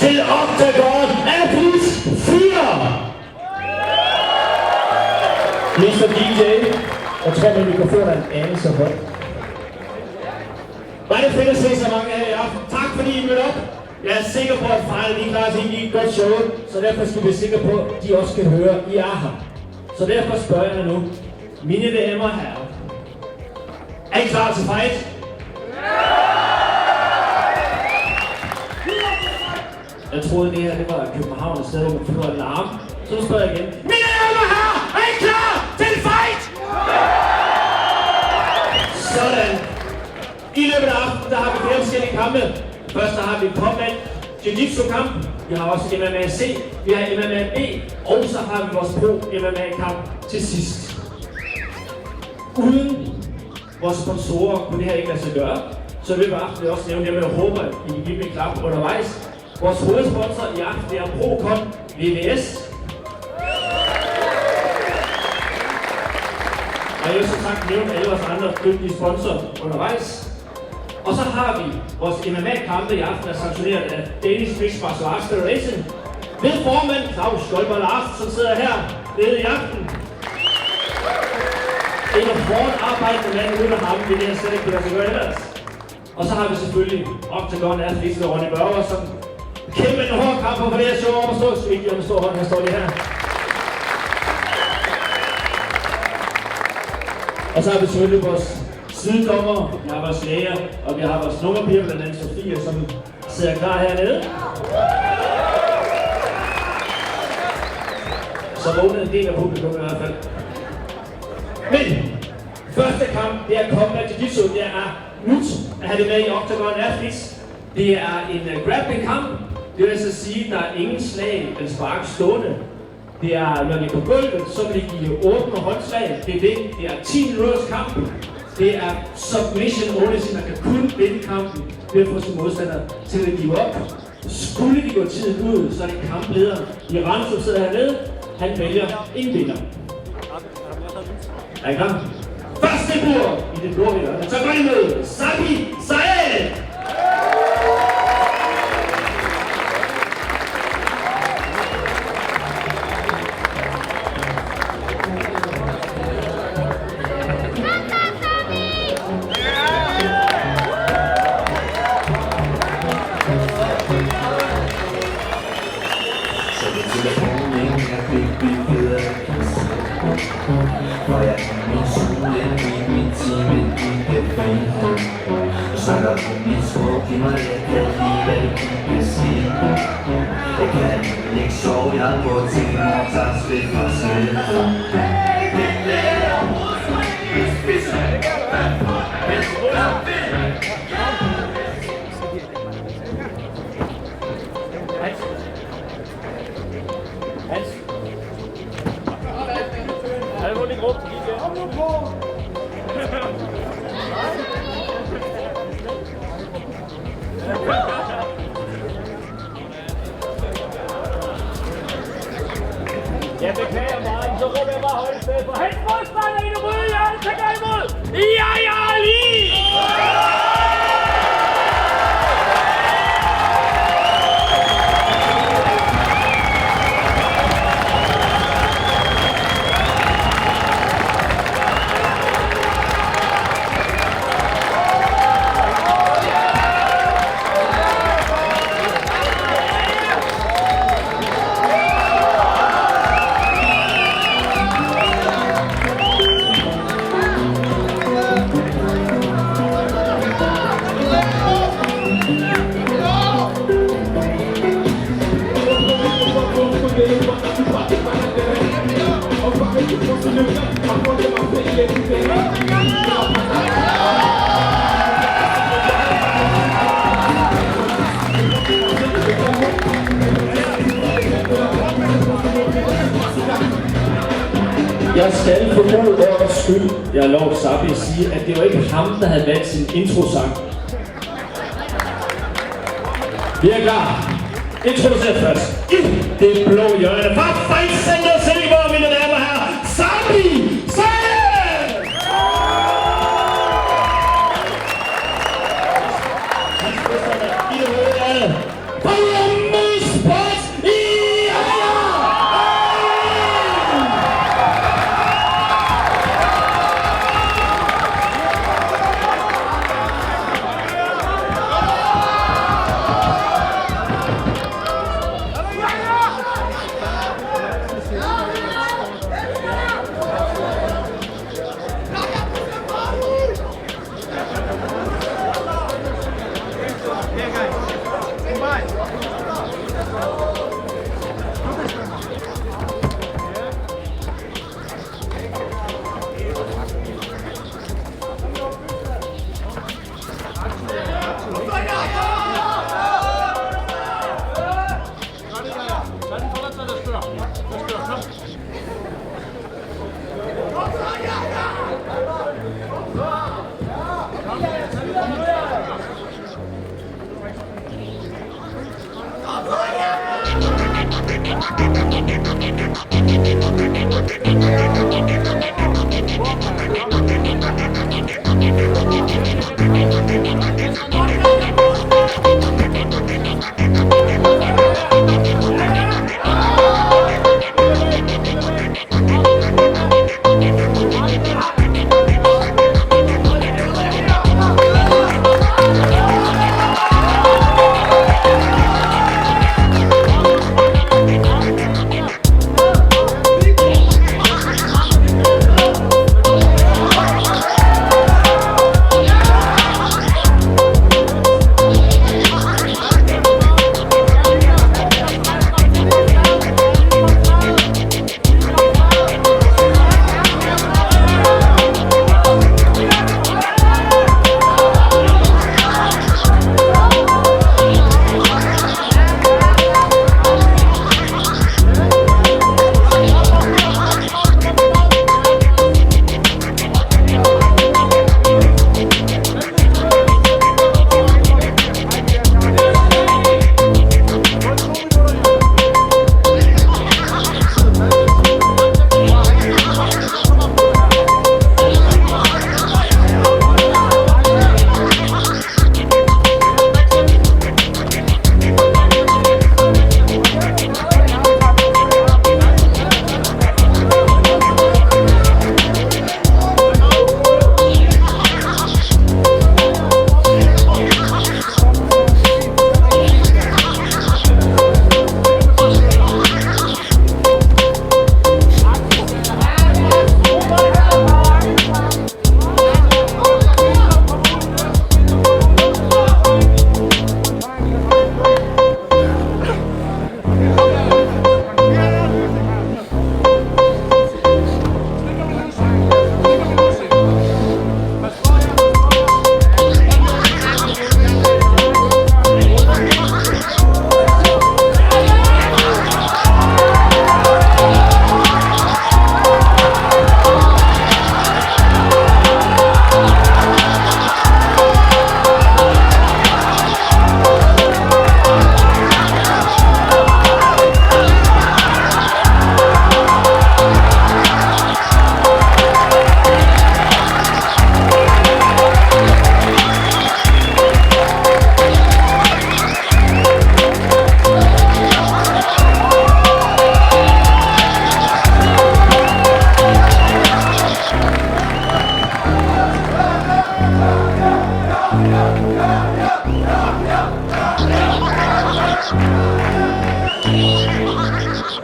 til Octagon Athletes 4. Mr. DJ, jeg tror, min mikrofon er en anelse højt. Var det fedt at se så mange af jer i aften. Tak fordi I mødte op. Jeg er sikker på, at fejlen lige klarer sig i et godt show, så derfor skal vi være sikre på, at de også kan høre, at I er her. Så derfor spørger jeg nu, mine damer og herrer, er I klar til fight? Jeg troede, det her det var København i stedet, hvor man får alarm. Så spørger jeg igen, mine damer og herrer, er I klar til fight? Sådan. I løbet af aftenen, der har vi flere forskellige kampe. Først der har vi Combat Jiu-Jitsu kamp. Vi har også MMA C, vi har MMA B, og så har vi vores Pro MMA kamp til sidst. Uden vores sponsorer kunne det her ikke lade sig gøre, så vil vi aften også nævne dem, jeg håber, at I vil give mig klap undervejs. Vores hovedsponsor i aften det er Procon VVS. Og jeg vil så sagt nævne alle vores andre dygtige sponsorer undervejs. Og så har vi vores MMA-kampe i aften, der er sanktioneret af Danish Mixed Martial Arts Federation. Ved formand Claus Stolper Larsen, som sidder her nede i aften. En af hårdt arbejdende mand uden ham, det her slet ikke kunne lade sig gøre ellers. Og så har vi selvfølgelig Octagon Athletes med Ronny Børger, som kæmper en hård kamp for det her show om at stå. Så ikke om at stå hånd, her står de her. Og så har vi selvfølgelig vores sidedommer, vi har vores læger, og vi har vores nummerpiger, blandt andet Sofie, som sidder klar hernede. Så vågnede en del af publikum i hvert fald. Men første kamp, det er Combat Jiu-Jitsu, det er nyt at have det med i Octagon Athletes. Det er en grappling kamp, det vil altså sige, at der er ingen slag, den spark stående. Det er, når de er på gulvet, så vil de give åbne håndslag, det er det. Det er 10 minutters kamp. Det er submission only, så man kan kun vinde kampen ved at få sin modstander til at give op. Skulle de gå tiden ud, så er det kamplederen Iran, som sidder hernede. Han vælger en vinder. Er I klar? Første bord i det blå hjørne. Så går I med Sabi Saed! Snakker på mit sprog, giv mig lidt alligevel ikke sige. Jeg kan ikke sove, jeg må til mor, tager spil for selv. Det bliver hovedsving, spiser det kan du have for, hvis du er vild. Hans. Er det vundet gruppen? Kom nu på! Jeg beklager meget, så råber jeg bare højt sted for hans modstander i det røde hjørne, tager imod Yahya Ali! Jeg skal for god ordens skyld, jeg lov Sabi at sige, at det var ikke ham, der havde valgt sin introsang. Vi er klar. Introducer først i det blå hjørne fra Fight Center Silkeborg, mine damer og herrer, Sabi Saed! Hans modstander i det røde hjørne,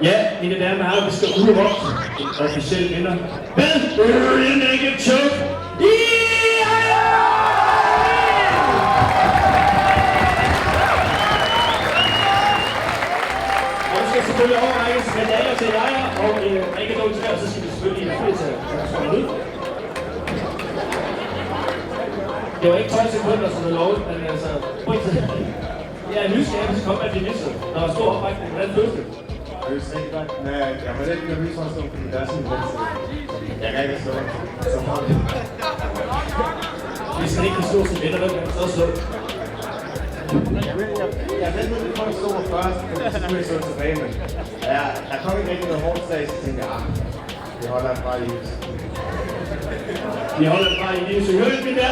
Ja, mine damer og herrer, vi skal udråbe en officiel vinder. Med Bølge Naked Choke. Og vi skal selvfølgelig overrækkes medaljer til jer, og ikke dog til jer, så skal vi selvfølgelig have flere til ud. Det var ikke 12 sekunder, som er lovet, men altså, jeg er nysgerrig, hvis kommer, at vi misser. Der var stor opbakning. Hvordan føles det? Jeg vidste ikke godt. Nej, jeg var lidt nervøs for at stå, fordi der er sådan en venstre. Jeg kan ikke stå så meget. Vi skal ikke stå som vinder, men så slå. Jeg ventede lidt på at stå først, fordi så skulle jeg stå tilbage, men der kom ikke rigtig noget hårdt slag, så tænkte jeg, vi holder bare i livet. Vi holder bare i livet, så hører vi der,